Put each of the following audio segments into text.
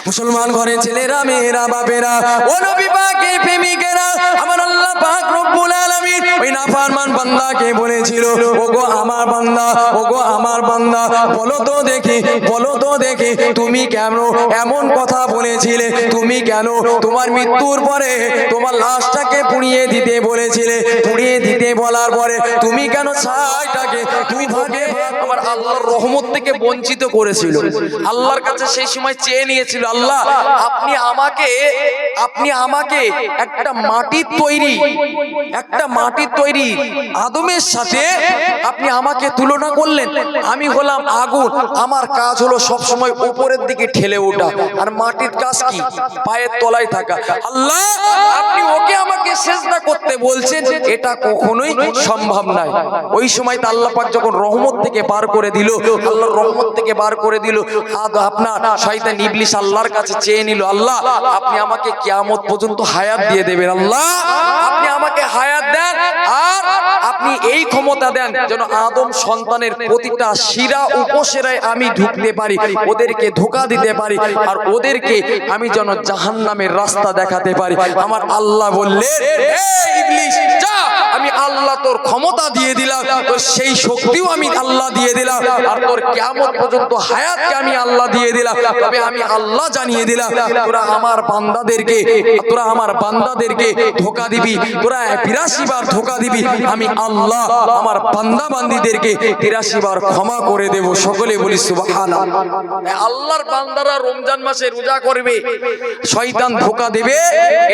মুসলমান ঘরে ছেলেরা, মেয়েরা, বাপেরা, ও নবী পাকের প্রেমিকেরা, আমার আল্লাহ পাক রব্বুল আলামিন ওই নাফরমান বান্দাকে বলেছিল, ওগো আমার বান্দা, ওগো আমার বান্দা, বলো তো দেখি তুমি কেন এমন কথা বলেছিলে? তুমি কেন তোমার মৃত্যুর পরে তোমার লাশটাকে পুড়িয়ে দিতে বলেছিলে? পুড়িয়ে দিতে বলার পরে তুমি কেন ছাইটাকে দুই ভাগে আমার আল্লাহর রহমত থেকে বঞ্চিত করেছিল? আল্লাহর কাছে সেই সময় চেয়ে নিয়েছিল, আল্লাহ আপনি আমাকে একটা মাটির তৈরি আদমের সাথে আপনি আমাকে তুলনা করলেন। আমি হলাম আগুন, আমার কাজ হলো সব সময় উপরের দিকে ঠেলে ওঠা, আর মাটির কাজ কি? পায়ের তলায় থাকা। আল্লাহ আপনি ওকে আমাকে সিজদা করতে বলছেন, এটা কখনোই সম্ভব নয়। ওই সময় তো আল্লাহ পাক যখন রহমত থেকে বার করে দিল, আল্লাহর রহমত থেকে বার করে দিল, আপনার শয়তান ইবলিস আল্লাহর কাছে চেয়ে নিল, আল্লাহ আপনি আমাকে কিয়ামত পর্যন্ত হায়াত দিয়ে দেবেন, আল্লাহ আপনি আমাকে হায়াত দেন, আর আপনি এই ক্ষমতা দেন যেন আদম সন্তানের প্রতিটা শিরা উপশিরায় আমি ঢুকতে পারি, ওদেরকে ধোঁকা দিতে পারি, আর ওদেরকে আমি যেন জাহান্নামের রাস্তা দেখাতে পারি। আমার আল্লাহ বললেন, এই ইবলিস যা, আমি আল্লাহ তোর ক্ষমতা দিয়ে দিলাম, তোর সেই শক্তিও আমি আল্লাহ দিয়ে দিলাম, আর তোর কিয়ামত পর্যন্ত হায়াতকে আমি আল্লাহ দিয়ে দিলাম। তবে আমি আল্লাহ জানিয়ে দিলাম, তোরা আমার বান্দাদেরকে ধোঁকা দিবি, তোরা ৮২ বার ধোঁকা দিবি, আমি আল্লাহ আমার বান্দা বান্দীদেরকে ৮৩ বার ক্ষমা করে দেব। সকলে বলি সুবহানাল্লাহ। আল্লাহর বান্দারা রমজান মাসে রোজা করবে, শয়তান ধোঁকা দেবে,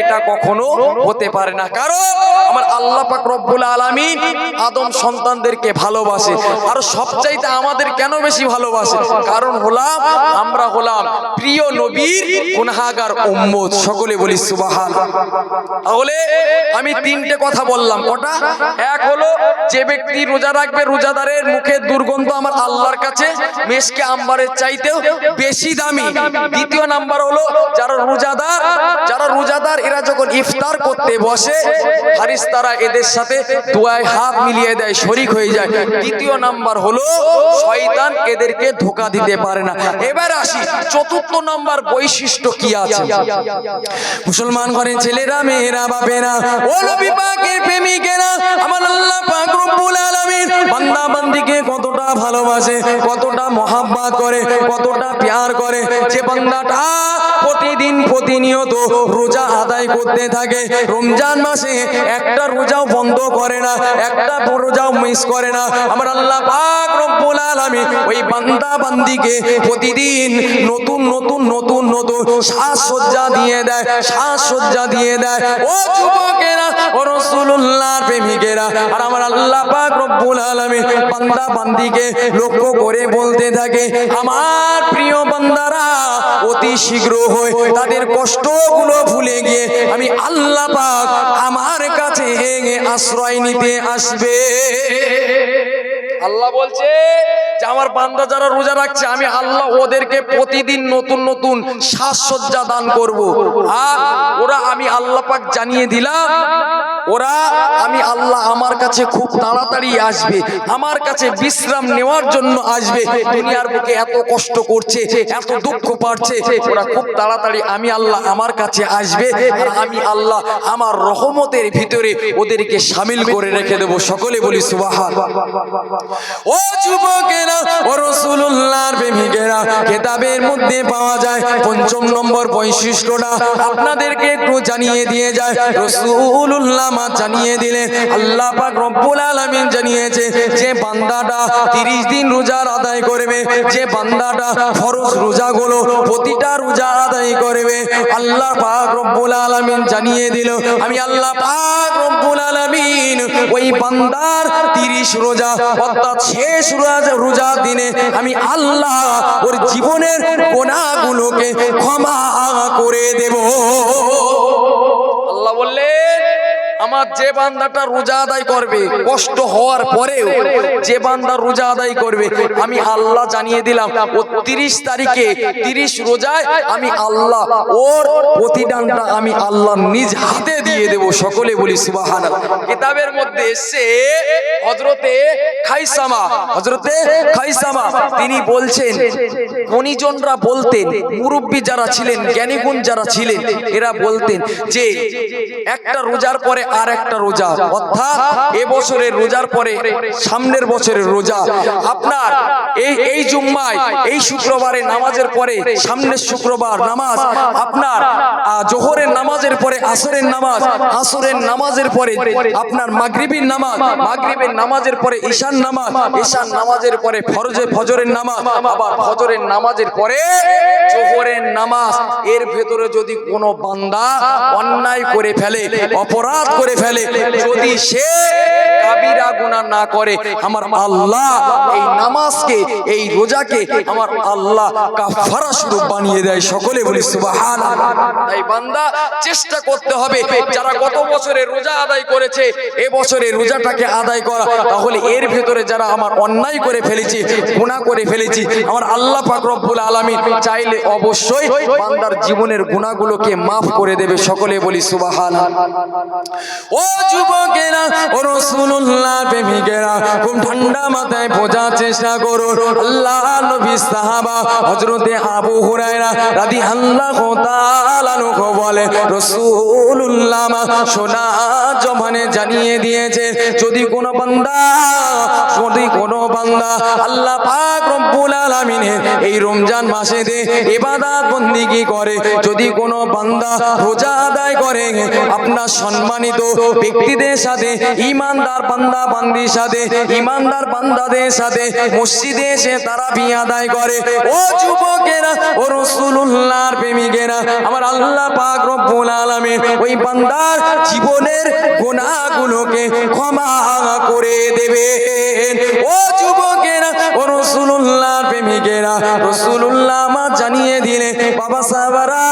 এটা কখনো হতে পারে না। কারণ আমার আল্লাহ পাক রব্বুল আলামিন আদম সন্তানদেরকে ভালোবাসে, আর সবচাইতে আমাদের কেন বেশি ভালোবাসে? কারণ আমরা হলাম প্রিয় নবীর গুনাহগার উম্মত। সকলে বলি সুবহানাল্লাহ। তাহলে আমি তিনটে কথা বললাম, কটা? এক হলো যে ব্যক্তি রোজা রাখবে, রোজাদারের মুখের দুর্গন্ধ আমার আল্লাহর কাছে মেশকে আম্বারের চাইতেও বেশি দামি। দ্বিতীয় নাম্বার হলো যারা রোজাদার এরা যখন ইফতার করতে বসে, ফারিস্তারা এদের সাথে দোয়ায় হাত মিলিয়ে দেয়, শরীক হয়ে যায়। তৃতীয় নাম্বার হলো শয়তান এদেরকে ধোঁকা দিতে পারে না। এবার আসি চতুর্থ নাম্বার বৈশিষ্ট্য কি আছে। মুসলমান ঘরের ছেলেরা, মেয়েরা, বাপেরা, ও নবী পাকের প্রেমিকেরা, আমার আল্লাহ পাক রব্বুল আলামিন বান্দা বান্দীকে কতটা ভালোবাসে, কতটা মহাব্বত করে, কতটা প্যার করে। যে বান্দাটা প্রতিনিয়ত রোজা আদায় করতে থাকে, রমজান মাসে একটা রোজাও বন্ধ করে না, একটা রোজাও মিস করে না, আমার আল্লাহ পাক রব্বুল আলামিন ওই বান্দা বান্দীকে প্রতিদিন নতুন সাজসজ্জা দিয়ে দেয়। ও যুবকেরা, ও রাসূলুল্লাহর প্রেমিকেরা, আর আমার আল্লাহ পাক রব্বুল আলামিন বান্দা বান্দীকে লক্ষ্য করে বলতে থাকে, আমার প্রিয় বান্দারা অতি শীঘ্র হয় তাদের কষ্টগুলো ভুলে গিয়ে আমি আল্লাহ পাক আমার কাছে আশ্রয় নিতে আসবে। আল্লাহ বলছে যে আমার বান্দা যারা রোজা রাখছে, আমি আল্লাহ ওদেরকে প্রতিদিন নতুন সাজসজ্জা দান করব, আর ওরা আমি আল্লাহ পাক জানিয়ে দিলাম, আমি আল্লাহ আমার কাছে খুব তাড়াতাড়ি আসবে, আমার কাছে বিশ্রাম নেওয়ার জন্য আসবে। দুনিয়ার বুকে এত কষ্ট করছে, এত দুঃখ পাচ্ছে, ওরা খুব তাড়াতাড়ি আমি আল্লাহ আমার কাছে আসবে, আর আমি আল্লাহ আমার রহমতের ভিতরে ওদেরকে শামিল করে রেখে দেব। সকলে বলি সুবহানাল্লাহ। ও যুবকেরা, ও রাসূলুল্লাহর প্রেমিকেরা, কিতাবের মধ্যে পাওয়া যায় পঞ্চম নম্বর বৈশিষ্ট্যটা আপনাদেরকে একটু জানিয়ে দিয়ে যায়। রাসূলুল্লাহ জানিয়ে দিলেন, আল্লাহ পাক রব্বুল আলামিন জানিয়েছে যে বান্দাটা 30 দিন রোজা আদায় করবে, যে বান্দাটা ফরজ রোজাগুলো প্রতিটা রোজা আদায় করবে, আল্লাহ পাক রব্বুল আলামিন জানিয়ে দিল, আমি আল্লাহ পাক রব্বুল আলামিন ওই বান্দার 30 রোজা অর্থাৎ শেষ রোজা দিনে আমি আল্লাহ ওর জীবনের গুনাহগুলোকে ক্ষমা করে দেব। আল্লাহ বললেন আমার যে বান্দাটা রোজা আদায় করবে কষ্ট হওয়ার পরেও যে বান্দা রোজা আদায় করবে আমি আল্লাহ জানিয়ে দিলাম ও 30 তারিখে 30 রোজায় আমি আল্লাহ ওর প্রতিদানটা আমি আল্লাহ নিজ হাতে দিয়ে দেব। সকলে বলি সুবহানাল্লাহ। কিতাবের মধ্যে এসে হযরতে খাইসামা তিনি বলছেন মনিজনরা বলতেন, মুরব্বী যারা ছিলেন, জ্ঞানীগুণ যারা ছিলেন, এরা বলতেন যে একটা রোজার পরে আর একটা রোজা, অর্থাৎ এবছরের রোজার পরে সামনের বছরের রোজা, আপনার এই জুম্মায় এই শুক্রবারে নামাজের পরে সামনের শুক্রবার নামাজ, আপনার জোহরের নামাজের পরে আসরের নামাজ, আসরের নামাজের পরে আপনার মাগরিবের নামাজ, মাগরিবের নামাজের পরে ঈশার নামাজ, ঈশার নামাজের পরে ফজরের নামাজ, আবার ফজরের নামাজের পরে জোহরের নামাজ। এর ভেতরে যদি কোনো বান্দা অন্যায় করে ফেলে, অপরাধ করে ফেলে, যদি সে কাবিরা গুনাহ না করে, আমার আল্লাহ এই নামাজকে এই রোজাকে আমার আল্লাহ কাফারা স্বরূপ বানিয়ে দেয়। সকলে বলি সুবহানাল্লাহ। তাই বান্দা চেষ্টা করতে হবে যারা গত বছরে রোজা আদায় করেছে এ বছরে রোজাটাকে আদায় করা। তাহলে এর ভেতরে যারা আমার অন্যায় করে ফেলেছি, গুনাহ করে ফেলেছি, আমার আল্লাহ পাক রব্বুল আলামিন চাইলে অবশ্যই বান্দার জীবনের গুনাহগুলোকে maaf করে দেবে। সকলে বলি সুবহানাল্লাহ। ও যুবকেরা, ও রাসূলুল্লাহ প্রেমিকেরা, খুব ঠান্ডা মাথায় বোঝার চেষ্টা করুন। আল্লাহ নবী সাহাবা হযরতে আবু হুরায়রা রাদিয়াল্লাহু তাআলা আনহু বলে রাসূলুল্লাহ সোনা জমানে জানিয়ে দিয়েছে যদি কোনো বান্দা আল্লাহ পাক রব্বুল আলামিনের এই রমজান মাসেতে ইবাদত বন্দেগী করে, যদি কোনো বান্দা রোজা আদায় করে, আপনার সম্মানিত ব্যক্তিদের সাথে, ঈমানদার বান্দা বান্দির সাথে, ঈমানদার বান্দাদের সাথে মসজিদে এসে তারাবি আদায় করে, ও যুবকেরা, ও রাসূলুল্লাহর প্রেমিকেরা, আমার আল্লাহ পাক রব্বুল আলামিন ওই বান্দার জীবনের গুনাহগুলোকে ক্ষমা করে দেবেন। ও যুবকেরা, ও রাসূলুল্লাহর প্রেমিকেরা, রাসূলুল্লাহ মা জানিয়ে দিলেন বাবা সাহাবারা,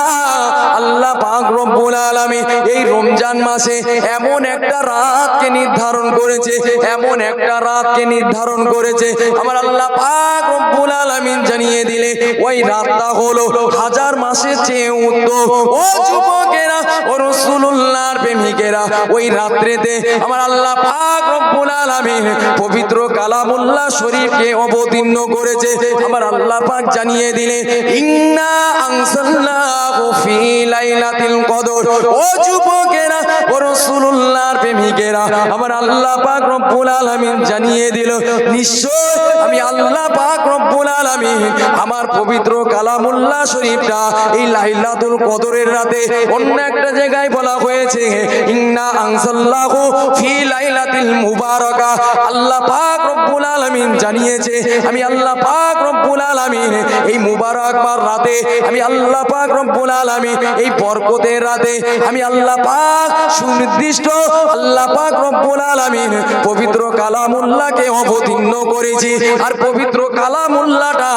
আল্লাহ পাক রব্বুল আলামিন এই রমজান মাসে এমন একটা রাতকে নির্ধারণ করেছে, এমন একটা রাতকে নির্ধারণ করেছে, আমার আল্লাহ পাক রব্বুল আলামিন জানিয়ে দিলেন ওই রাতটা হলো 1000 মাসের চেয়ে উত্তম। ও যুবকেরা, ও রাসূলুল্লাহর প্রেমিকেরা, ওই রাত্রিতে আমার আল্লাহ পাক রব্বুল আলামিন পবিত্র কালামুল্লাহ শরীফকে অবতীর্ণ করেছে। আমার আল্লাহ পাক জানিয়ে দিলেন ইন্না আনসালনাহু ফি লাইলাতিল কদর। ও যুবকেরা, ও রাসূলুল্লাহর প্রেমিকেরা, আমার আল্লাহ পাক রব্বুল আলামিন জানিয়ে দিল নিশ্চয় আমি আল্লাহ পাক রব্বুল আলামিন আমার পবিত্র কালামুল্লাহ শরীফটা এই লাইলাতুল কদরের রাতে, অন্য একটা জায়গায় বলা হয়েছে ইন্না আনসালনাহু ফি লাইলাতিল মুবারাকা। আল্লাহ পাক রব্বুল আলামিন জানিয়েছে আমি আল্লাহ পাক রব্বুল আলামিন এই মুবারকবার রাতে, আমি আল্লাহ পাক রব্বুল আলামিন এই বরকতের রাতে আমি আল্লাহ পাক সুনির্দিষ্ট আল্লাহ পাক রব্বুল আলামিন পবিত্র কালামুল্লাহকে অবতীর্ণ করেছি। আর পবিত্র কালামুল্লাহটা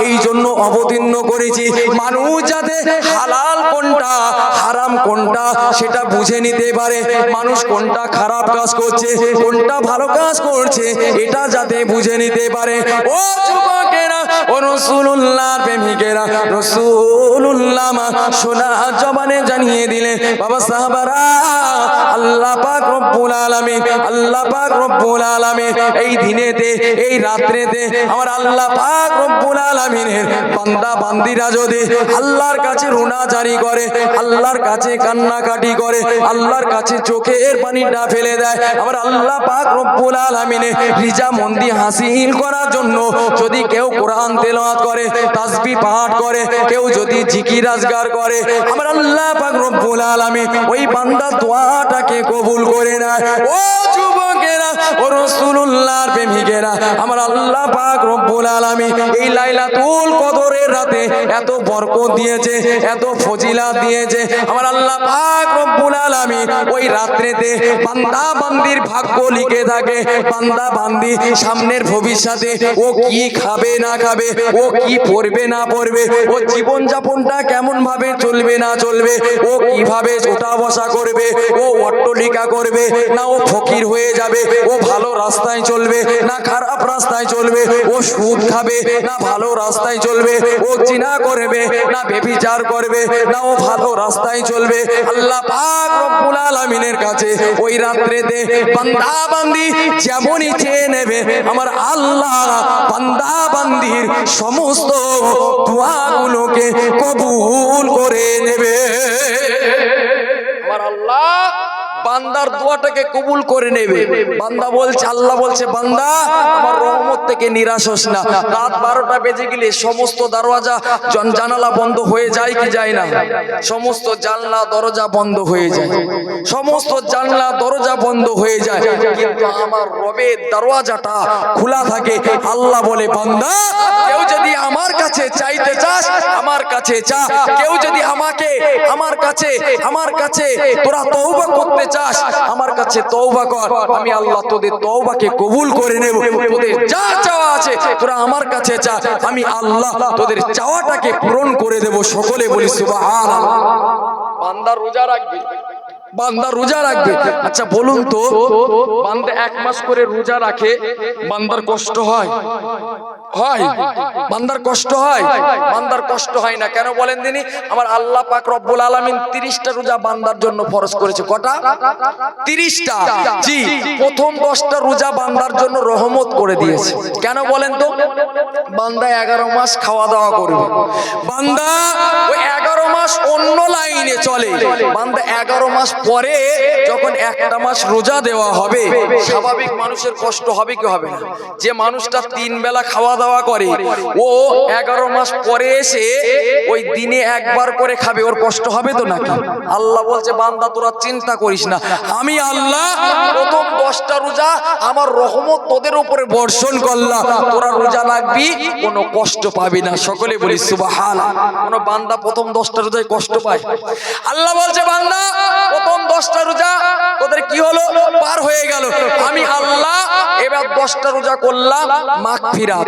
এই জন্য অবতীর্ণ করেছি মানুষ যাতে হালাল কোনটা হারাম কোনটা সেটা বুঝে নিতে পারে, মানুষ কোনটা খারাপ কাজ করছে কোনটা ভালো কাজ করছে এটা যাতে বুঝে নিতে পারে। ও যুবকেরা, ও রাসূলুল্লাহর প্রেমিকেরা, রাসূলুল্লাহ সোনা জবানে জানিয়ে দিলেন বাবা সাহাবারা, আল্লাহ পাক রব্বুল আলামিন, আল্লাহ পাক রব্বুল আলামিন এই দিনেতে এই রাত্রেতে আমার আল্লাহ পাক রব্বুল আলামিনের বান্দা বান্দিরা যদি আল্লাহর কাছে রুনা জারি করে, আল্লাহর কাছে কান্নাকাটি করে, আল্লাহর কাছে চোখের পানিটা ফেলে দেয়, আমার আল্লাহ পাক রব্বুল আলামিনের রিজামন্দি হাসিল করার জন্য যদি কেউ কোরআন তেলাওয়াত করে, তাসবিহ পাঠ করে, কেউ যদি জিকির আজকার করে, আমার আল্লাহ পাক রব্বুল আলামিন ওই বান্দার দোয়াটাকে কবুল করে নেয়। ও যুবকেরা, ও রাসূলুল্লাহর প্রেমিকেরা, আমার আল্লাহ পাক রব্বুল আলামিন এই লাইলাতুল কদরের রাতে এত বরকত দিয়েছে, এত ফজিলাত দিয়েছে, আমার আল্লাহ পাক রব্বুল আলামিন ওই রাত্রিতে বান্দা বান্দির ভাগ্য লিখে থাকে। বান্দা বান্দি সামনের ভবিষ্যতে ও কি খাবে না খাবে, ও কি পড়বে না পড়বে, ও জীবন যাপনটা কেমন ভাবে চলবে না চলবে, ও কিভাবে ওঠা বসা করবে, ও অট্টলিকা করবে না ও ফকির হয়ে যাবে, ও ভালো রাস্তায় চলবে না খারাপ রাস্তায় চলবে, ও সুদ খাবে না ভালো রাস্তায় চলবে, ও জিনা করবে না ব্যভিচার করবে না ও ভালো রাস্তায় চলবে। আল্লাহ পাক রব্বুল আলামিনের কাছে ওই রাত্রেতে বান্দা বান্দি যেমনই চেয়ে নেবে, আমার আল্লাহ বান্দা বান্দির সমস্ত দোয়াগুলোকে কবুল করে নেবে। আমার আল্লাহ বান্দার দোয়াটাকে কবুল করে নেবে। বান্দা বলছে, আল্লাহ বলছে, বান্দা আমার রহমত থেকে নিরাশ হোস না। রাত 12টা বেজে গেলে সমস্ত দরওয়াজা জানালা বন্ধ হয়ে যায় কি যায় না? সমস্ত জানলা দরজা বন্ধ হয়ে যায়, সমস্ত জানলা দরজা বন্ধ হয়ে যায়, কিন্তু আমার রবের দরওয়াজাটা খোলা থাকে। আল্লাহ বলে, বান্দা কেউ যদি আমার কাছে চাইতে চাস আমার কাছে চা, কেউ যদি আমার কাছে তোরা তওবা করতে চাস আমার কাছে তওবা কর, আমি আল্লাহ তোদের তওবাকে কবুল করে নেব। তোদের যা চাওয়া আছে তোরা আমার কাছে চা, আমি আল্লাহ তোদের চাওয়াটাকে পূরণ করে দেব। সকলে বলি সুবহানাল্লাহ। বান্দা রোজা রাখবে, বান্দা রোজা রাখবে। আচ্ছা বলুন তো, বান্দা 1 মাস করে রোজা রাখে, বান্দার কষ্ট হয়? হয়? বান্দার কষ্ট হয়? বান্দার কষ্ট হয় না কেন বলেন দিনি? আমার আল্লাহ পাক রব্বুল আলামিন 30টা রোজা বান্দার জন্য ফরজ করেছে। কটা? 30টা। জি, প্রথম 10টা রোজা বান্দার জন্য রহমত করে দিয়েছে। কেন বলেন তো? বান্দা 11 মাস খাওয়া দাওয়া করবে, বান্দা ওই 11 মাস অন্য লাইনে চলে, বান্দা 11 মাস পরে যখন একটা মাস রোজা দেওয়া হবে, স্বাভাবিক মানুষের কষ্ট হবে কি হবে না? যে মানুষটা 3 বেলা খাওয়া দাওয়া করে, ও 11 মাস পরে এসে ওই দিনে একবার করে খাবে, ওর কষ্ট হবে তো নাকি? আল্লাহ বলছে, বান্দা তোরা চিন্তা করিস না, আমি আল্লাহ প্রথম 10টা রোজা আমার রহমত তোদের উপরে বর্ষণ করলাম, তোরা রোজা রাখবি কোনো কষ্ট পাবি না। সকলে বলি সুবহানাল্লাহ। কোন বান্দা প্রথম 10টা রোজায় কষ্ট পায়? আল্লাহ বলছে, বান্দা প্রথম 10টা রোজা তোদের কি হলো? পার হয়ে গেল, আমি আল্লাহ এবার 10টা রোজা করলাম মাগফিরাত।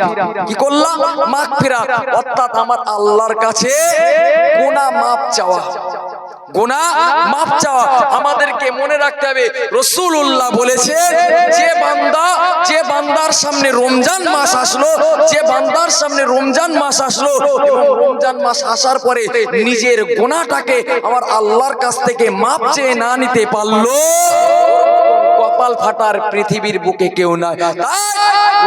কি করলাম? মাগফিরাত, অর্থাৎ আমার আল্লাহর কাছে গুনাহ মাফ চাওয়া, গুনাহ মাফ চাওয়া। আমাদেরকে মনে রাখতে হবে, রাসূলুল্লাহ বলেছে, যে বান্দার সামনে রমজান মাস আসলো, যে বান্দার সামনে রমজান মাস আসলো এবং রমজান মাস আসার পরে নিজের গুনাহটাকে আমার আল্লাহর কাছ থেকে মাফ চেয়ে না নিতে পারলো, কপাল ফাটার পৃথিবীর বুকে কেউ নাই।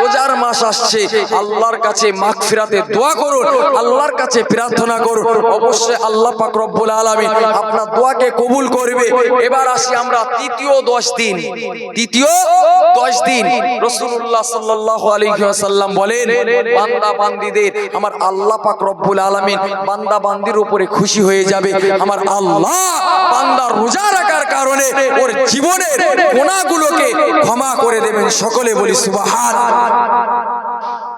রোজার মাস আসছে, আল্লাহর কাছে মাগফিরাতের দোয়া করুন, আল্লাহর কাছে প্রার্থনা করুন, অবশ্যই আল্লাহ পাক রব্বুল আলামিন আপনার দোয়াকে কবুল করবে। এবার আসি আমরা তৃতীয় 10 দিন। তৃতীয় 10 দিন রাসূলুল্লাহ সাল্লাল্লাহু আলাইহি ওয়াসাল্লাম বলেন, বান্দা বান্দীদের আমার আল্লাহ পাক রব্বুল আলামিন বান্দা বান্দির উপরে খুশি হয়ে যাবে। আমার আল্লাহ বান্দা রোজা রাখার কারণে ওর জীবনের গুনাহগুলোকে ক্ষমা করে দেবেন। সকলে বলি সুবহানাল্লাহ।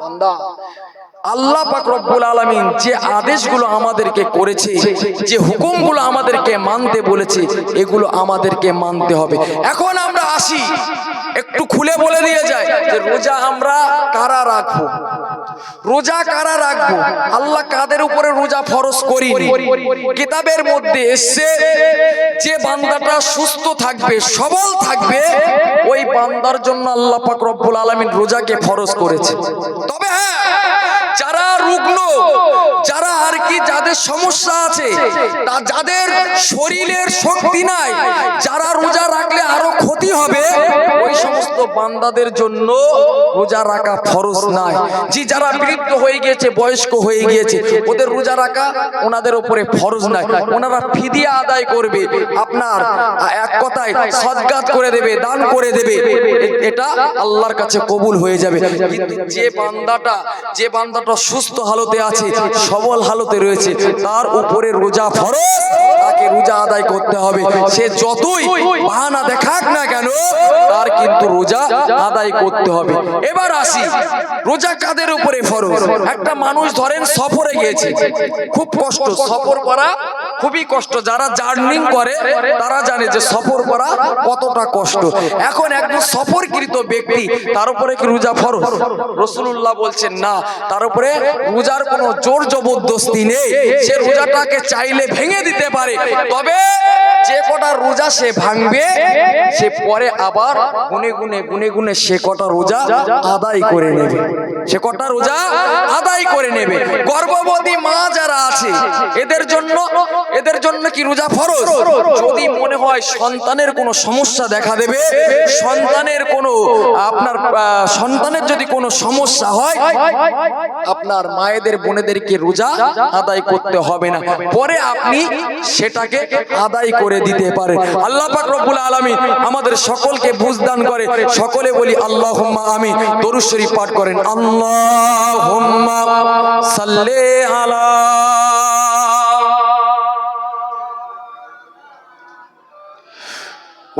বান্দা আল্লাহ পাক রব্বুল আলামিন যে আদেশগুলো আমাদেরকে করেছে, যে হুকুমগুলো আমাদেরকে মানতে বলেছে, এগুলো আমাদেরকে মানতে হবে। এখন আমরা আসি, একটু খুলে বলে দিয়ে যায় যে রোজা আমরা কারা রাখবো, রোজা কারা রাখবো, আল্লাহ কাদের উপরে রোজা ফরজ করিনি। কিতাবের মধ্যে এসেছে যে বান্দাটা সুস্থ থাকবে, সবল থাকবে, ওই বান্দার জন্য আল্লাহ পাক রব্বুল আলামিন রোজাকে ফরজ করেছে। তবে হ্যাঁ, যারা রুগ্ন, যারা আর কি যাদের সমস্যা আছে, যাদের শরীরের শক্তি নাই, যারা রোজা রাখলে আরো ক্ষতি হবে, ওই সমস্ত বান্দাদের জন্য রোজা রাখা ফরজ নাই। জি, যারা বৃদ্ধ হয়ে গিয়েছে, বয়স্ক হয়ে গিয়েছে, ওদের রোজা রাখা ওনাদের উপরে ফরজ নাই, ওনারা ফিদিয়া আদায় করবে, আপনার এক কথায় সদকাত করে দেবে, দান করে দেবে, এটা আল্লাহর কাছে কবুল হয়ে যাবে। কিন্তু যে বান্দাটা সুস্থ হালতে আছে, সবল হালতে রয়েছে, তার উপরে রোজা ফরজ, তাকে রোজা আদায় করতে হবে। সে যতই বাহানা দেখাক না কেন, তার কিন্তু রোজা আদায় করতে হবে। এবার আসি, রোজা কাদের উপরে ফরজ? একটা মানুষ ধরেন সফরে গিয়েছে, খুব কষ্ট, সফর করা খুবই কষ্ট। যারা জার্নিং করে তারা জানে যে সফর করা কতটা কষ্ট। এখন একজন সফরকৃত ব্যক্তি, তার উপরে কি রোজা ফরজ? রাসূলুল্লাহ বলছেন না, তার উপরে রোজার কোনো জোর জবরদস্তি নেই। সে রোজাটাকে চাইলে ভেঙে দিতে পারে, তবে যে কটা রোজা সে ভাঙবে সে পরে আবার গুনে গুনে গুনে গুনে সে কটা রোজা আদায় করে নেবে, সে কটা রোজা আদায় করে নেবে। গর্ভবতী মা যারা আছে এদের জন্য কি রোজা ফরজ? যদি মনে হয় সন্তানের কোনো সমস্যা দেখা দেবে, সন্তানের যদি কোনো সমস্যা হয়, আপনার মায়েদের বোনেদেরকে রোজা আদায় করতে হবে না, পরে আপনি সেটাকে আদায় করে দিতে পারেন। আল্লাহ পাক রব্বুল আলামিন আমাদের সকলকে বুঝদান করে। সকলে বলি আল্লাহুম্মা আমিন। দরুদ শরীফ পাঠ করেন। আল্লাহুম্মা সাল্লি আলা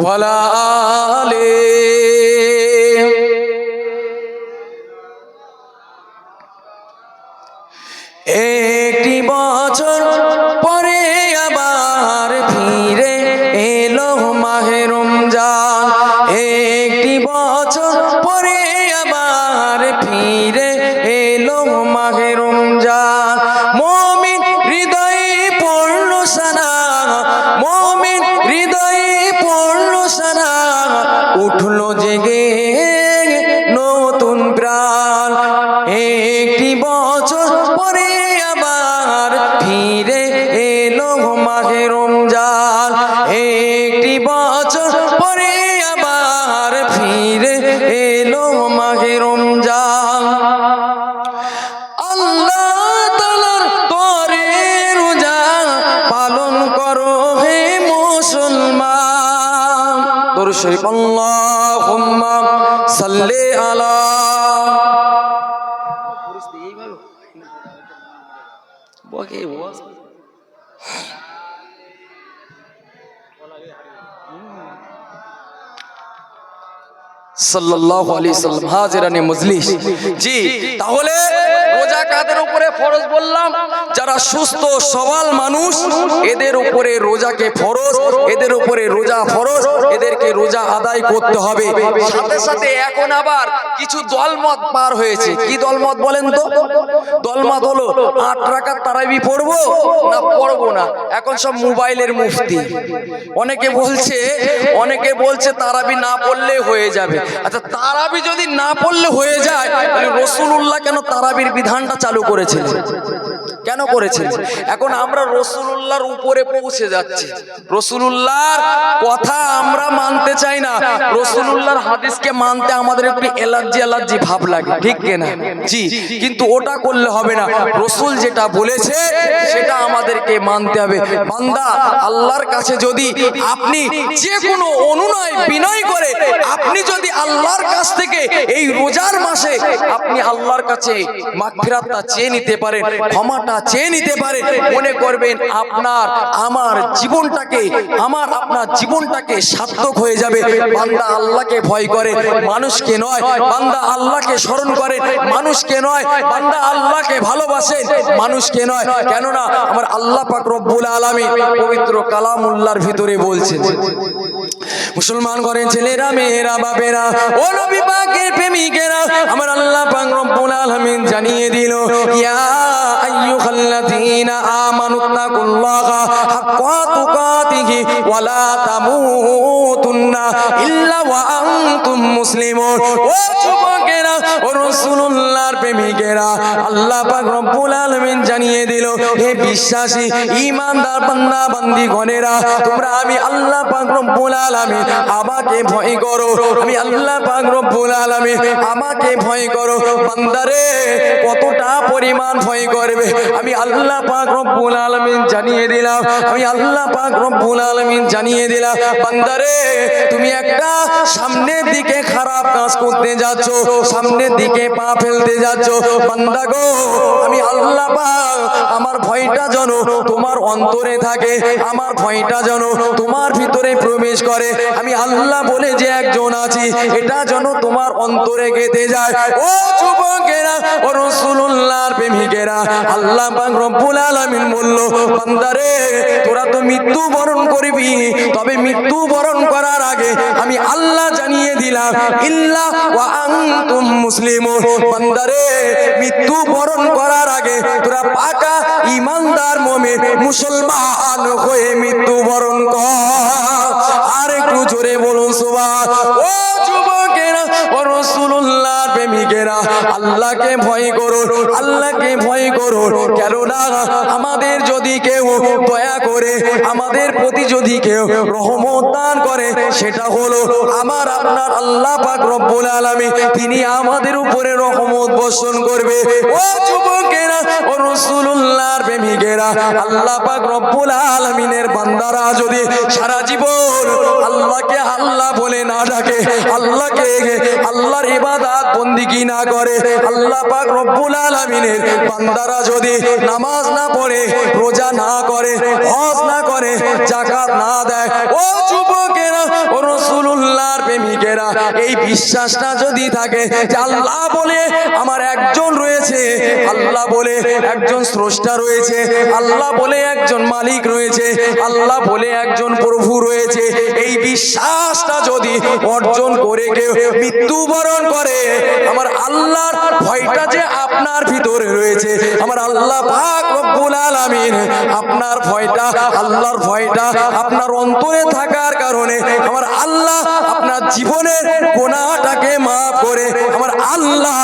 ওয়ালা আলি। একটি বছর পরে আবার ফিরে এলো মাহে রমজান, একটি বছর পরে আবার ফিরে এলো মাহে রমজান। মুমিন হৃদয়ে পড়ল সানা, মুমিন হৃদয়ে পড়ল সানা, উঠলো জেগে নতুন প্রাণ। একটি বছর পরে আবার ফিরে এলো মাহে রমজান, একটি বছর পরে আবার ফিরে এলো মাহে রমজান। আল্লাহ তাআলার তরে রোজা পালন করো হে মুসলমান। দরুদ শরীফ। আল্লাহুম্মা সাল্লি আলা। সাল্লাল্লাহু আলাইহি সাল্লাম। হাজিরানে মজলিস। জি, তাহলে রোজা কাদের উপরে ফরজ বললাম? যারা সুস্থ সবল মানুষ এদের উপরে রোজাকে ফরজ, এদের উপরে রোজা ফরজ, এদেরকে রোজা আদায় করতে হবে। সাথে সাথে এখন আবার কিছু দলমত পার হয়েছে। কি দলমত বলেন তো? দলমত হলো 8 রাকাত তারাবি পড়বো না পড়বো না। এখন সব মোবাইলের মুফতি। অনেকে বলছে তারাবি না পড়লে হয়ে যাবে। আচ্ছা, তারাবি যদি না পড়লে হয়ে যায়, তাহলে রাসূলুল্লাহ কেন তারাবির বিধানটা চালু করেছিলেন? কেন করেছিলেন? এখন আমরা রাসূলুল্লাহর উপরে পৌঁছে যাচ্ছি। রাসূলুল্লাহর কথা আমরা মানতে চাই না, রাসূলুল্লাহর হাদিসকে মানতে আমাদের একটু এলার্জি ভাব লাগে, ঠিক কিনা? জি, কিন্তু ওটা করলে হবে না। রাসূল যেটা বলেছে সেটা আমাদেরকে মানতে হবে। বান্দা, আল্লাহর কাছে যদি আপনি যে কোনো অনুনয় বিনয় করে আপনি যদি আল্লাহর কাছ থেকে এই রোজার মাসে আপনি আল্লাহর কাছে মাগফিরাতটা চেয়ে নিতে পারেন, ক্ষমাটা চেয়ে নিতে পারেন, মনে করবেন আপনার জীবনটাকে সার্থক হয়ে যাবে। বান্দা আল্লাহকে ভয় করে, মানুষকে নয়। বান্দা আল্লাহকে স্মরণ করে, মানুষকে নয়। বান্দা আল্লাহকে ভালোবাসে, মানুষকে নয়। কেননা আমার আল্লাহ পাক রব্বুল আলামিন পবিত্র কালামুল্লাহর ভিতরে বলছেন, মুসলমান ঘরের ছেলেরা, মেয়েরা, বাপেরা, ও নবী পাকের প্রেমিকেরা, আমার আল্লাহ পাক রব্বুল আলামিন জানিয়ে দিল, ইয়া আইয়ুহাল্লাযীনা আমানুত্তাকুল্লাহা হাক্কা তুকাতিহি ওয়া লা তামুতুন্না ইল্লা ওয়া আনতুম মুসলিমুন। ও যুবকেরা, ও রাসূলুল্লাহর প্রেমিকেরা, আল্লাহ পাক রব্বুল আলামিন জানিয়ে দিল, হে বিশ্বাসী ঈমানদার বান্দা বান্দি গণেরা, তোমরা আমি আল্লাহ পাক রব্বুল আলামিন আমাকে ভয় করো। আমি আল্লাহ পাক রব্বুল আলামিন আমাকে ভয় করো। বান্দারে কতটা পরিমাণ ভয় করবে আমি আল্লাহ পাক রব্বুল আলামিন জানিয়ে দিলাম। আমি আল্লাহ পাক রব্বুল রব্বুল আলামিন জানিয়ে দিলা, বান্দারে তুমি একটা সামনের দিকে খারাপ কাজ করতে যাচ্ছ, সামনের দিকে পা ফেলতে যাচ্ছ, বান্দা গো আমি আল্লাহ পাক আমার ভয়টা যেন তোমার অন্তরে থাকে, আমার ভয়টা যেন তোমার ভিতরে প্রবেশ করে, আমি আল্লাহ বলে যে একজন আছি এটা যেন তোমার অন্তরে গেঁথে যায়। ও যুবকেরা, ও রাসূলুল্লাহর প্রেমিকেরা, আল্লাহ পাক রব্বুল আলামিন বলল, বান্দারে তোরা তো মৃত্যু বরণ করবি, তবে মৃত্যু বরণ করার আগে আমি আল্লাহ জানিয়ে দিলাম ইল্লা ওয়া আনতুম মুসলিমুন, বান্দারে মৃত্যু বরণ করার আগে তোরা পাকা ঈমানদার মুমিন মুসলমান হয়ে মৃত্যু বরণ কর। আর একটু জোরে বলুন সুবহান। ও যুবকেরা, ও রাসূলুল্লাহর প্রেমিকেরা, আল্লাহকে ভয় করো, আল্লাহকে ভয় করো, কেননা আমাদের যদি কেউ দয়া করে, আমাদের প্রতি যদি কেউ রহমত দান করে, সেটা হলো আমার আপনার আল্লাহ পাক রব্বুল আলামিন, তিনি আমাদের উপরে রহমত বর্ষণ করবে। ও যুবকেরা, ও রাসূলুল্লাহর প্রেমিকেরা, আল্লাহ পাক রব্বুল আলামিনের বান্দারা যদি সারা জীবন আল্লাহকে আল্লাহ বলে না ডাকে, আল্লাহকে আল্লাহর ইবাদত বন্দেগী না করে, আল্লাহ পাক রব্বুল আলামিনের বান্দারা যদি নামাজ না পড়ে, রোজা না করে, হজ না করে, যাকাত না দেয়, ও যুবকেরা, ও রাসূলুল্লাহর প্রেমিকেরা, এই বিশ্বাসটা যদি থাকে যে আল্লাহ বলে আমার একজন রয়েছে, আল্লাহ বলে একজন স্রষ্টা রয়েছে, আল্লাহ বলে একজন মালিক রয়েছে, আল্লাহ বলে একজন প্রভু রয়েছে, এই বিশ্বাসটা যদি অর্জন করে কেউ মৃত্যুবরণ করে, আমার আল্লাহর ভয়টা যে আপনার ভিতরে রয়েছে, আমার আল্লাহ পাক রব্বুল আলামিন আপনার ভয়টা, আল্লাহর ভয়টা আপনার অন্তরে থাকার কারণে আমার আল্লাহ আপনার জীবনের গুনাহটাকে মাফ করে আমার আল্লাহ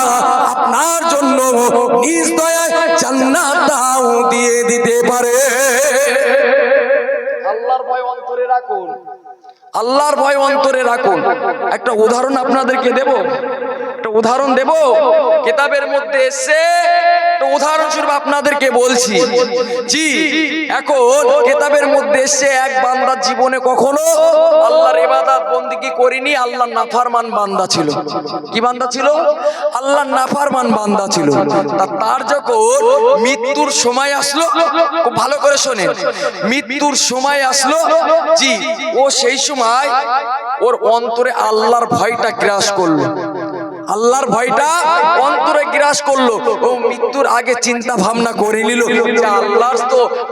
আপনার জন্য নিজ দয়ায় জান্নাতও দিয়ে দিতে পারে। আল্লাহর ভয় অন্তরে রাখুন, আল্লাহর ভয় অন্তরে রাখুন। একটা উদাহরণ আপনাদেরকে দেব, একটা উদাহরণ দেব, কিতাবের মধ্যে এসে উদাহরণস্বরূপ আপনাদেরকে বলছি। জি, এখন কিতাবের মধ্যে এসে এক বান্দার জীবনে কখনো আল্লাহর ইবাদত বন্দেগী করেনি, আল্লাহর নাফরমান বান্দা ছিল। কি বান্দা ছিল? আল্লাহর নাফরমান বান্দা ছিল। তার যখন মৃত্যুর সময় আসলো, খুব ভালো করে শোনেন, মৃত্যুর সময় আসলো, জি, ও সেই সময় ওর অন্তরে আল্লাহর ভয়টা গ্রাস করলো, আল্লাহর ভয়টা অন্তরে গ্রাস করলো। ও মৃত্যুর আগে চিন্তা ভাবনা করে নিল যে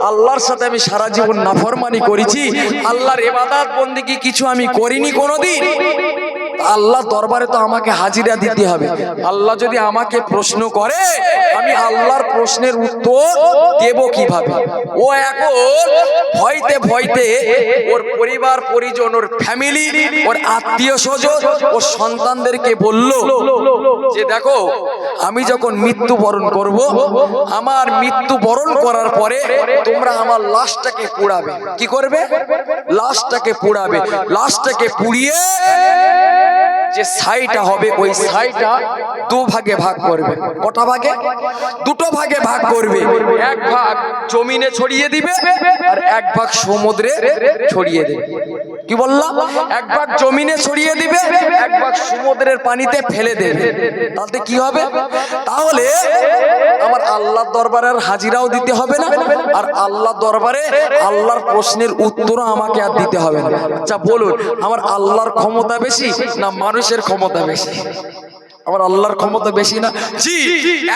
আল্লাহর সাথে আমি সারা জীবন নাফরমানি করেছি, আল্লাহর ইবাদত বন্দেগী কিছু আমি করিনি কোনোদিন, আল্লাহ দরবারে তো আমাকে হাজিরা দিতে হবে। আল্লাহ যদি আমাকে প্রশ্ন করে, আমি আল্লাহর প্রশ্নের উত্তর দেব কিভাবে? ও এখন ভয়তে ভয়তে ওর পরিবার পরিজন, ওর ফ্যামিলি, ওর আত্মীয় স্বজন, ওর সন্তানদেরকে বলল যে দেখো, আমি যখন মৃত্যুবরণ করব, আমার মৃত্যুবরণ করার পরে তোমরা আমার লাশটাকে পোড়াবে। কি করবে? লাশটাকে পোড়াবে। লাশটাকে পুড়িয়ে যে ছাইটা হবে, ওই ছাইটা দু ভাগে ভাগ করবে। কটা ভাগে? দুটো ভাগে ভাগ করবে। এক ভাগ জমিনে ছড়িয়ে দিবে আর এক ভাগ সমুদ্রে ছড়িয়ে দেবে। কি বললাম? এক ভাগ জমিনে ছড়িয়ে দিবে, এক ভাগ সমুদ্রের পানিতে ফেলে দেবে। তাতে কি হবে? তাহলে আমার আল্লাহর দরবারে আর হাজিরাও দিতে হবে না, আর আল্লাহর দরবারে আল্লাহর প্রশ্নের উত্তরও আমাকে আর দিতে হবে না। আচ্ছা বলুন, আমার আল্লাহর ক্ষমতা বেশি না মানুষের ক্ষমতা বেশি? আমার আল্লাহর ক্ষমতা বেশি না? জি।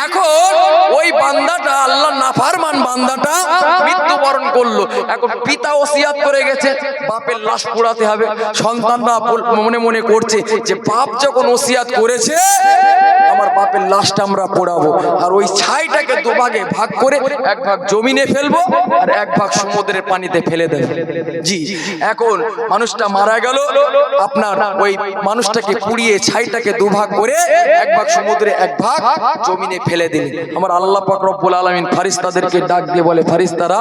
এখন ওই বান্দাটা, আল্লাহর নাফরমান বান্দাটা মৃত্যুবরণ করলো। এখন পিতা ওসিয়াত করে গেছে বাপের লাশ পোড়াতে হবে। সন্তানরা মনে মনে করছে যে বাপ যখন ওসিয়াত করেছে, আমার বাপের লাশটা আমরা পোড়াবো, আর ওই ছাইটাকে দুভাগে ভাগ করে এক ভাগ জমিনে ফেলবো আর এক ভাগ সমুদ্রের পানিতে ফেলে দেব। জি। এখন মানুষটা মারা গেল, আপনার ওই মানুষটাকে পুড়িয়ে ছাইটাকে দুভাগ করে এক ভাগ সমুদ্রে, এক ভাগ জমিনে ফেলে দিলেন। আমার আল্লাহ পাক রব্বুল আলামিন ফেরেশতাদেরকে ডাক দিয়ে বলে, ফেরেশতারা,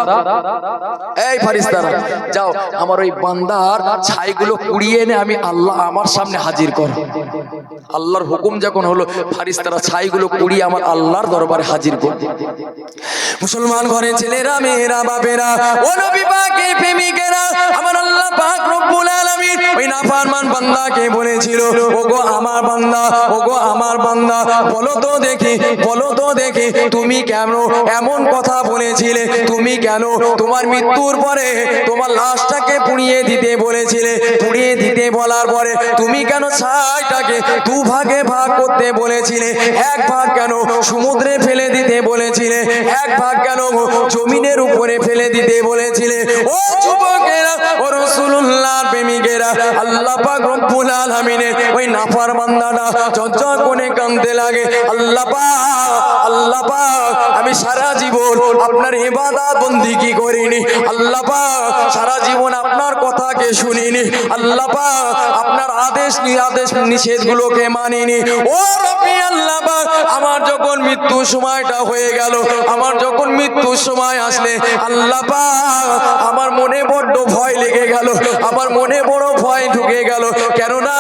এই ফেরেশতারা, যাও আমার ওই বান্দার ছাইগুলো পুড়িয়ে এনে আমি আল্লাহ আমার সামনে হাজির করো। আল্লাহর হুকুম যখন হলো, ফেরেশতারা ছাইগুলো পুড়িয়ে আমার আল্লাহর দরবারে হাজির করো। মুসলমান ঘরে ছেলেরা, মেয়েরা, বাপেরা, ও নবী পাকের প্রেমিকেরা, আমার ওই নাফরমান বান্দাকে বলেছিল, ওগো আমার বান্দা, ওগো আমার বান্দা, বলো তো দেখি তুমি কেন এমন কথা বলেছিলে? তুমি কেন তোমার মৃত্যুর পরে তোমার লাশটাকে পুড়িয়ে দিতে বলেছিলে? পুড়িয়ে দিতে বলার পরে তুমি কেন ছাইটাকে দু ভাগে ভাগ করতে বলেছিলে? এক ভাগ কেন সমুদ্রে ফেলে দিতে বলেছিলে? এক ভাগ কেন জমিনের উপরে ফেলে দিতে বলেছিলে? ও যুবকেরা, ও রাসূলুল্লাহর প্রেমিকেরা, আল্লাহ পাক রব্বুল আলামিনের ওই নাফরমানরা ঝরঝর করে কাঁদতে লাগে। আল্লাহ পাক, আমি সারা জীবন আপনার ইবাদত বন্দেগী করিনি। আল্লাহ পাক, সারা জীবন আপনার কথাকে শুনিনি। আল্লাহ পাক, আপনার আদেশ নিষেধগুলোকে মানিনি। ও রব্বি আল্লাহ পাক, আমার যখন মৃত্যুর সময়টা হয়ে গেল, আমার যখন মৃত্যুর সময় আসলে আল্লাহ পাক, আমার মনে বড্ড ভয় লেগে গেল, আমার মনে বড় ভয় ঢুকে গেল। কেননা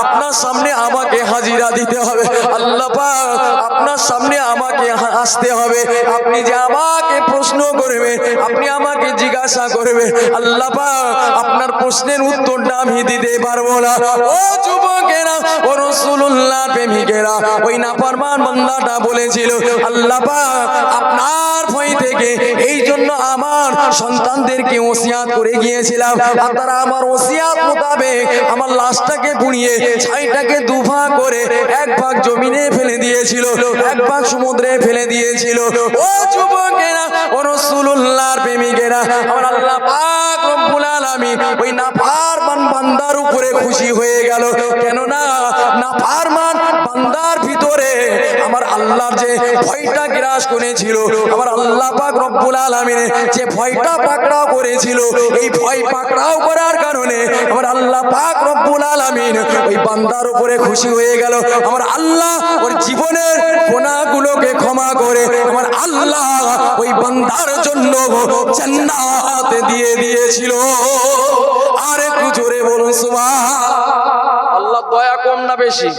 আপনার সামনে আমাকে হাজিরা দিতে হবে। আল্লাহ পাক, আপনার সামনে আমাকে আসতে হবে। আপনি যে আমাকে প্রশ্ন করবেন, আপনি আমাকে জিজ্ঞাসা করবেন, আল্লাহ পাক, আপনার প্রশ্নের উত্তরটা আমি দিতে পারবো না। ও যুবকেরা, ও রাসূলুল্লাহর প্রেমিকেরা, ওই নাফরমান বান্দাটা বলেছিল, আল্লাহ পাক, আপনার ভয় থেকে এই জন্য আমার সন্তানদেরকে ওসিয়াত করে গিয়েছিলাম, আর তারা আমার ওসিয়াত মোতাবেক আমার লাশটাকে পুড়িয়ে ছাইটাকে দুভাগ করে এক ভাগ জমিনে ফেলে দিয়েছিল, এক ভাগ সমুদ্রে ফেলে দিয়েছিল। ও যুবকেরা, ও রাসূলুল্লাহর প্রেমিকেরা, আমার আল্লাহ পাক রব্বুল আলামিন ওই নাফরমান বান্দার উপরে খুশি হয়ে গেল। কেননা নাফরমান বান্দার ভিতরে আমার আল্লাহর যে ভয়টা গ্রাস করেছিল, আমার আল্লাহ পাক রব্বুল আলামিন যে ভয়টা পাকড়াও করেছিল, এই ভয় পাকড়াও করার কারণে আমার আল্লাহ পাক রব্বুল আলামিন ওই বান্দার উপরে খুশি হয়ে গেল। আমার আল্লাহ ওর জীবনের গুনাহগুলোকে ক্ষমা করে আমার আল্লাহ ওই বান্দার জন্য জান্নাত দিয়ে দিয়েছিল। আর একটু জোরে বলুন সুবহান। আল্লাহ দয়া কম না বেশি?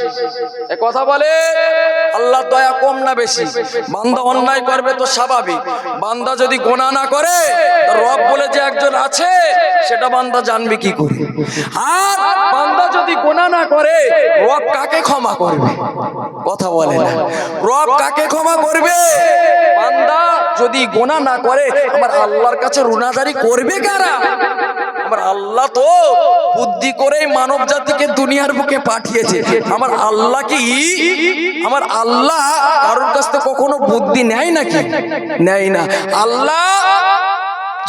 এ কথা বলে আল্লাহ দয়া কম না বেশি? বান্দা অন্যায় করবে তো স্বাভাবিক, বান্দা যদি গুনাহ না করে, রব বলে যে একজন আছে সেটা বান্দা জানবে কি করে? আর বান্দা যদি গুনাহ না করে, রব কাকে ক্ষমা করবে? কথা বলে না, রব কাকে ক্ষমা করবে? বান্দা যদি গুনাহ না করে, আমার আল্লাহর কাছে রুনাজারি করবে কারা? আমার আল্লাহ তো বুদ্ধি করেই মানব জাতিকে দুনিয়ার বুকে পাঠিয়েছে। আমার আল্লাহ কি, আমার আল্লাহ কারোর কাছ থেকে কখনো বুদ্ধি নেয় নাকি? নেয় না। আল্লাহ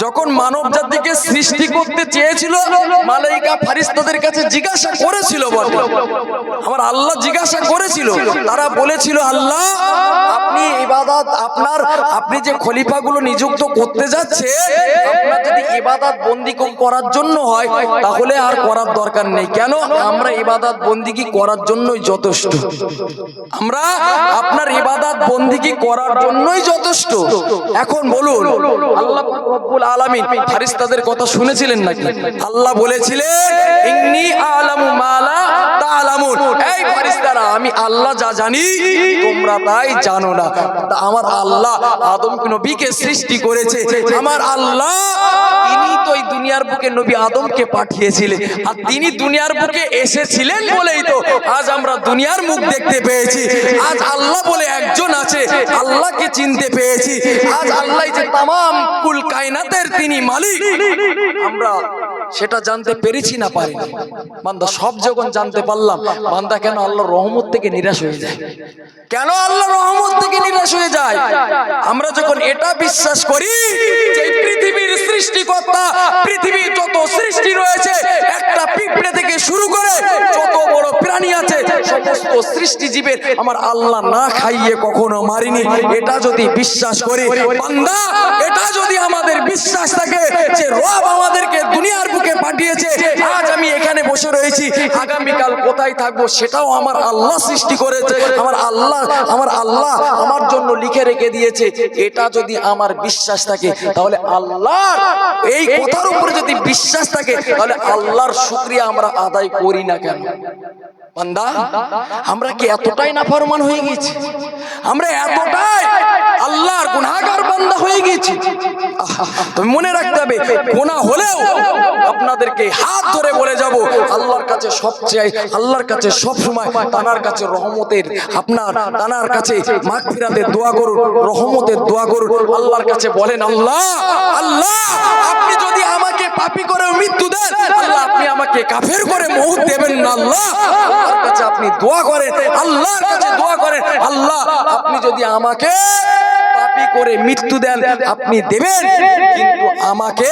যখন মানব জাতিকে সৃষ্টি করতে চেয়েছিল, মালাইকা ফারিস্তাদের কাছে জিজ্ঞাসা করেছিল, বলে আমার আল্লাহ জিজ্ঞাসা করেছিল, তারা বলেছিল, আল্লাহ আপনি ইবাদত, আপনি যে খলিফাগুলো নিযুক্ত করতে যাচ্ছে, আপনার যদি ইবাদত বন্দেগী করার জন্য হয় তাহলে আর করার দরকার নেই। কেন? আমরা ইবাদত বন্দেগী করার জন্যই যথেষ্ট, আমরা আপনার ইবাদত বন্দেগী করার জন্যই যথেষ্ট। এখন বলুন, আল্লাহ রব্বুল আলামিন ফারিস্তাদের কথা শুনেছিলেন নাকি? আল্লাহ বলেছিলেন, ইন্নী আ'লামু মা লা তা'লামুন, এই ফারিস্তারা, আমি আল্লাহ যা জানি তোমরা তাই জানো না। আমার আল্লাহ আদম নবীকে সৃষ্টি করেছে, আমার আল্লাহ তিনি তো এই দুনিয়ার বুকে নবী আদমকে পাঠিয়েছিলেন, আর তিনি দুনিয়ার বুকে এসেছিলেন বলেই তো আজ আমরা দুনিয়ার মুখ দেখতে পেয়েছি। আজ আল্লাহ বলে একজন আছে, আল্লাহকে চিনতে পেয়েছি। আজ আল্লাহ যে তামাম কুল কায়নাতের তিনি মালিক, আমরা সেটা জানতে পেরেছি না পারিনি? বান্দা সব যখন জানতে পারলাম, বান্দা কেন আল্লাহর রহমত থেকে নিরাশ হয়ে যায়? কেন আল্লাহর রহমত থেকে নিরাশ হয়ে যায়? আমরা যখন এটা বিশ্বাস করি যে পৃথিবীর সৃষ্টিকর্তা, পৃথিবীর যত সৃষ্টি রয়েছে, একটা পিঁপড়ে থেকে শুরু করে যত বড় প্রাণী আছে, সমস্ত সৃষ্টি জীবের আমার আল্লাহ না খাইয়ে কখনো মারিনি, এটা যদি বিশ্বাস করি বান্দা, এটা যদি আমাদের বিশ্বাস থাকে যে রব আমাদেরকে দুনিয়ার বুকে পাঠিয়েছে, আজ আমি এখানে বসে রয়েছি, আগামীকাল কোথায় থাকবো সেটাও আমার আল্লাহ সৃষ্টি করেছে, আমার আল্লাহ আমার জন্য লিখে রেখে দিয়েছে, এটা যদি আমার বিশ্বাস থাকে, তাহলে আল্লাহর এই কথার উপরে যদি বিশ্বাস থাকে, তাহলে আল্লাহর শুকরিয়া আমরা আদায় করি না কেন? বান্দা, আমরা কি এতটাই নাফরমান হয়ে গেছি? আমরা এতটাই আল্লাহর গুনাহগার বান্দা হয়ে গেছি? তুমি মনে রাখতে হবে, গুনাহ হলেও আপনাদেরকে হাত ধরে বলে যাব, আল্লাহর কাছে সবচেয়ে, আল্লাহর কাছে সব সময় তানার কাছে রহমতের, আপনার তানার কাছে মাগফিরাতের দোয়া করুন, রহমতের দোয়া করুন। আল্লাহর কাছে বলেন, আল্লাহ আল্লাহ আপনি যদি আমাকে পাপী করে মৃত্যু দেন, আল্লাহ আপনি আমাকে কাফের করে মউত দেবেন না। আল্লাহ আল্লাহর কাছে আপনি দোয়া করেন, আল্লাহর কাছে দোয়া করেন, আল্লাহ আপনি যদি আমাকে পাপী করে মৃত্যু দেন আপনি দেবেন, কিন্তু আমাকে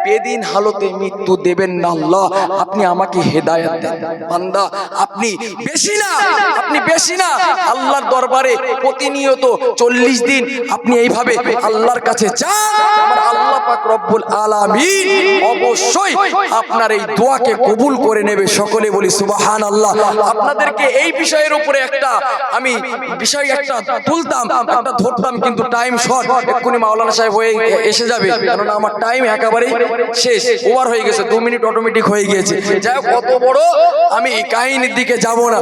বেদিন হালতে মৃত্যু দেবেন না। আল্লাহ আপনি আমাকে হেদায়েত দেন। বান্দা আপনি বেশি না, আপনি বেশি না, আল্লাহর দরবারে প্রতিনিয়ত 40 দিন আপনি এইভাবে আল্লাহর কাছে চান, আমার আল্লাহ পাক রব্বুল আলামিন অবশ্যই আপনার এই দোয়াকে কবুল করে নেবে। সকলে বলি সুবহানাল্লাহ। আপনাদেরকে এই বিষয়ের উপরে একটা আমি বিষয় একটা তুলতাম, একটা ধরতাম, কিন্তু টাইম শর্ট, এক্ষুনি মাওলানা সাহেব হয়ে এসে যাবে, কারণ আমার টাইম একেবারেই শেষ, ওভার হয়ে গেছে, 2 মিনিট অটোমেটিক হয়ে গিয়েছে। যাই হোক, কত বড় আমি কাহিনীর দিকে যাব না।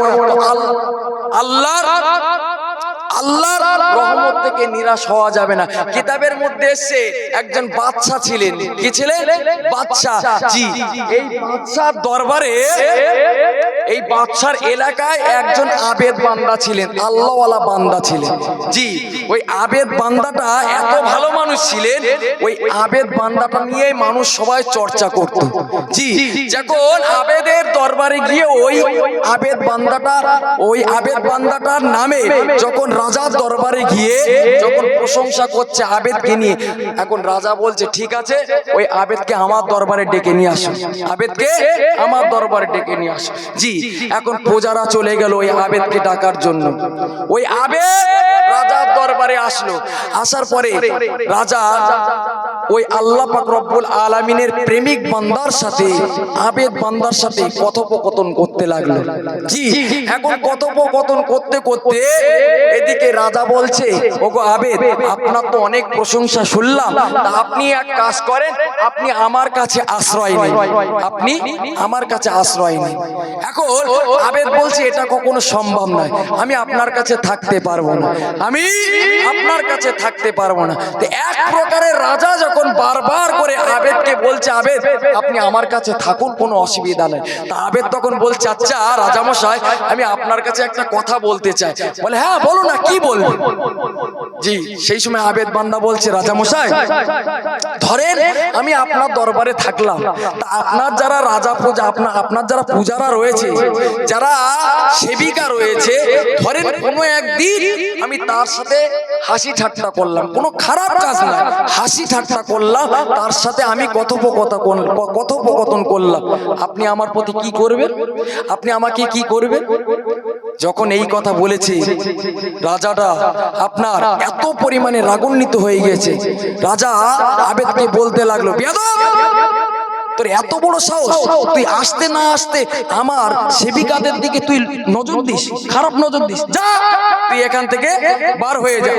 আল্লাহর রহমত থেকে নিরাশ হওয়া যাবে না। কিতাবের মধ্যে এসে একজন বাদশা ছিলেন, কি ছিলেন? বাদশা। জি, এই বাদশার দরবারে, এই বাদশার এলাকায় একজন আবেদ বান্দা ছিলেন, আল্লাহওয়ালা বান্দা ছিলেন। জি, ওই আবেদ বান্দাটা এত ভালো মানুষ ছিলেন, ওই আবেদ বান্দাটা নিয়ে মানুষ সবাই চর্চা করত। জি, যখন আবেদের দরবারে গিয়ে ওই আবেদ বান্দাটার নামে যখন রাজার দরবারে গিয়ে যখন প্রশংসা করছে আবেদকে নিয়ে, এখন রাজা বলছে ঠিক আছে, ওই আবেদকে আমার দরবারে ডেকে নিয়ে আসো, আবেদকে আমার দরবারে ডেকে নিয়ে আসো। জি, এখন প্রজারা চলে গেল ওই আবেদকে ডাকার জন্য। ওই আবেদ রাজার দরবারে আসলো, আসার পরে রাজা ওই আল্লাহ পাক রব্বুল আলামিনের প্রেমিক বান্দার সাথে, আবেদ বান্দার সাথে কথোপকথন করতে লাগলো। জি, এখন কথোপকথন করতে করতে এদিকে রাজা বলছে, ওগো আবেদ, আপনার তো অনেক প্রশংসা শুনলাম, তা আপনি এক কাজ করেন, আপনি আমার কাছে আশ্রয় নিন, আপনি আমার কাছে আশ্রয় নিন। এখন আবেদ বলছে এটা কখনো সম্ভব নয়, আমি আপনার কাছে থাকতে পারবো না, আমি আপনার কাছে থাকতে পারবো না। তো এক প্রকারের রাজা যখন বারবার করে আবেদকে বলছে, আবেদ আপনি আমার কাছে থাকুন, কোনো অসুবিধা নেই। তা আবেদ তখন বলছে, আচ্ছা রাজামশাই, আমি আপনার কাছে একটা কথা বলতে চাই। বলে, হ্যাঁ বলো না, কি বলবো? জি, সেই সময় আবেদ বান্দা বলছে, রাজামশাই ধরেন আমি আপনার দরবারে থাকলাম, তা আপনার যারা রাজা প্রজা, আপনার যারা পূজারা রয়েছে, যারা সেবিকা রয়েছে, ধরেন কোনো একদিন আমি তার সাথে হাসি ঠাট্টা করলাম, কোনো খারাপ কাজ না, হাসি ঠাট্টা করলাম, তার সাথে আমি কথোপকথন করলাম, আপনি আমার প্রতি কি করবেন? আপনি আমাকে কি করবেন? যখন এই কথা বলেছে রাজাটা আপনার এত পরিমাণে রাগান্বিত হয়ে গেছে, রাজা আবেদকে বলতে লাগলো, বেয়াদব, তোর এত বড় সাহস, তুই আসতে না আসতে আমার সেবিকাদের দিকে তুই নজর দিস, খারাপ নজর দিস, যা তুই এখান থেকে বার হয়ে যা।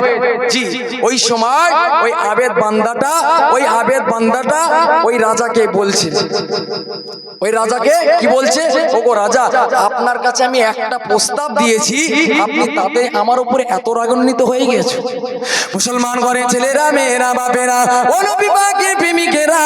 জি, ওই সময় ওই আবেদ বান্দাটা ওই রাজাকে বলছে, ওই রাজাকে কি বলছে, ওগো রাজা, আপনার কাছে আমি একটা প্রস্তাব দিয়েছি, আপনি তাতে আমার উপরে এত রাগান্বিত হয়ে গেছে। মুসলমান ঘরের ছেলেরা, মেয়েরা, বাপেরা, ও নবী পাকের প্রেমিকেরা,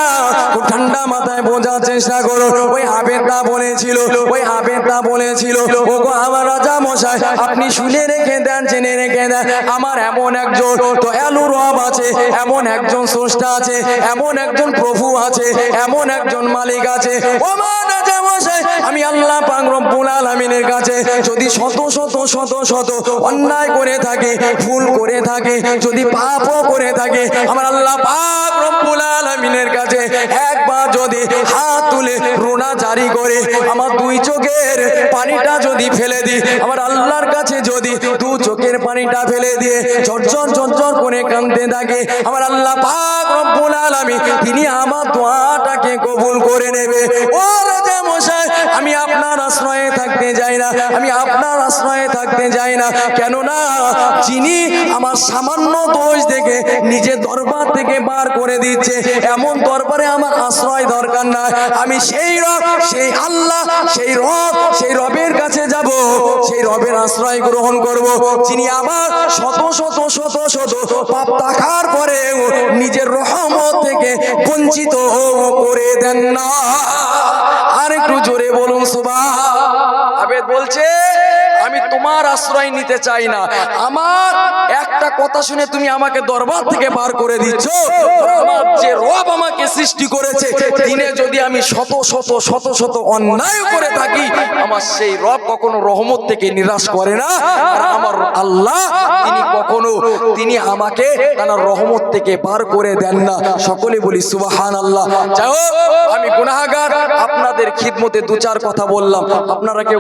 খুব ঠান্ডা মাথায় বোঝার চেষ্টা করো। ওই আবেদটা বলেছিল, ওগো আমার রাজা মশাই, আপনি শুনে রেখে দেন, জেনে রেখে দেন, আমার এমন একজন দয়ালু রব আছে, এমন একজন স্রষ্টা আছে, এমন একজন প্রভু আছে, এমন একজন মালিক আছে, ও রাজা মশাই, আমি আল্লাহ পাক রব্বুল আলামিনের কাছে যদি শত অন্যায় করে থাকে, ভুল করে থাকে, যদি পাপও করে থাকে, আমার আল্লাহ পাক রব্বুল আলামিনের কাছে একবার যদি হাত তুলে রোনা জারি করে আমার 2 চোখের পানিটা যদি ফেলে দিই, আমার আল্লাহর কাছে যদি 2 চোখের পানিটা ফেলে দিয়ে ঝরঝর করে কাঁদতে থাকে, আমার আল্লাহ পাক রব্বুল আলামিন তিনি আমার দোয়াটাকে কবুল করে নেবে। ও রাজা মশাই, আমি আপনার আশ্রয়ে থাকতে যাই না, আমি আপনার আশ্রয়ে থাকতে যাই না, কেননা যিনি আমার সামান্য দোষ দেখে নিজের দরবার থেকে বার করে দিচ্ছে, এমন দরবারে আমার আশ্রয় দরকার না। আমি সেই রব, সেই আল্লাহ, সেই রবের কাছে যাব, সেই রবের আশ্রয় গ্রহণ করব, যিনি আমার শত পাপ থাকার পরে নিজের রহমত থেকে বঞ্চিত করে দেন না। আর একটু জোরে বলুন সুবহান। আবেদ বলছে আমি তোমার আশ্রয় নিতে চাই না, আমার একটা কথা শুনে তুমি আমাকে দরবার থেকে বার করে দিচ্ছ। আমার যে রব আমাকে সৃষ্টি করেছে, দিনে যদি আমি শত শত শত শত অন্যায় করে থাকি, আমার সেই রব কখনো রহমত থেকে নিরাশ করে না। আর আমার আল্লাহ তিনি আমাকে তার রহমত থেকে বার করে দেন না। সকলে বলি সুবহানাল্লাহ। যাই হোক, আমি গুনাহগার, আপনাদের খিদমতে দু চার কথা বললাম, আপনারা কেউ